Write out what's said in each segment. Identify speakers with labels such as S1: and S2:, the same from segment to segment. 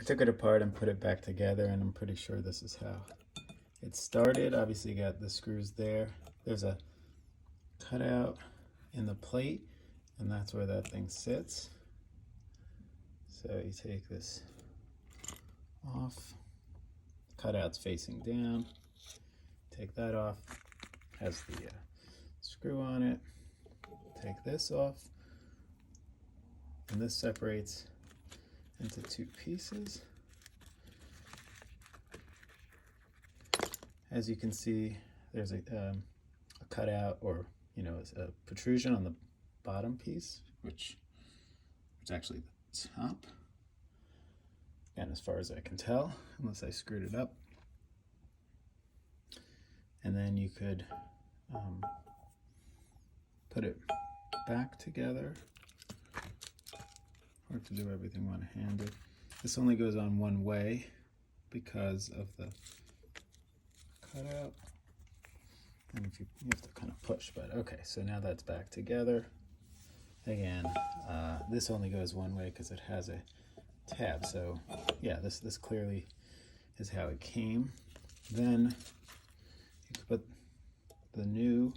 S1: I took it apart and put it back together, and I'm pretty sure this is how it started. Obviously, you got the screws there. There's a cutout in the plate, and that's where that thing sits. So you take this off, cutout's facing down, take that off, has the screw on it, take this off, and this separates into two pieces. As you can see, there's a cutout, or a protrusion on the bottom piece, which is actually the top. And as far as I can tell, unless I screwed it up. And then you could put it back together, or to do everything one-handed. This only goes on one way because of the cutout. And if you have to kind of push, but okay, so now that's back together. Again, this only goes one way because it has a tab. So yeah, this clearly is how it came. Then you can put the new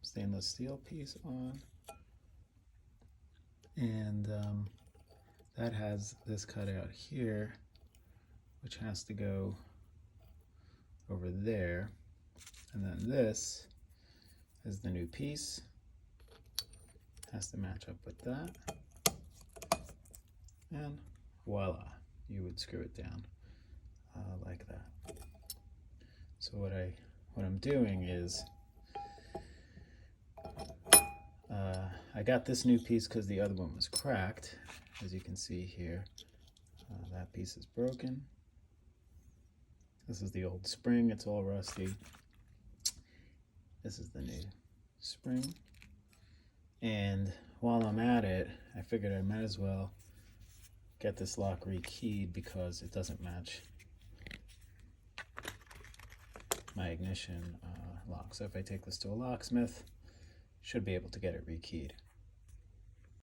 S1: stainless steel piece on, and that has this cutout here, which has to go over there, and then this is the new piece, has to match up with that, and voila, you would screw it down like that. So what I'm doing is I got this new piece because the other one was cracked. As you can see here, that piece is broken. This is the old spring, it's all rusty. This is the new spring. And while I'm at it, I figured I might as well get this lock rekeyed because it doesn't match my ignition lock. So if I take this to a locksmith, should be able to get it rekeyed.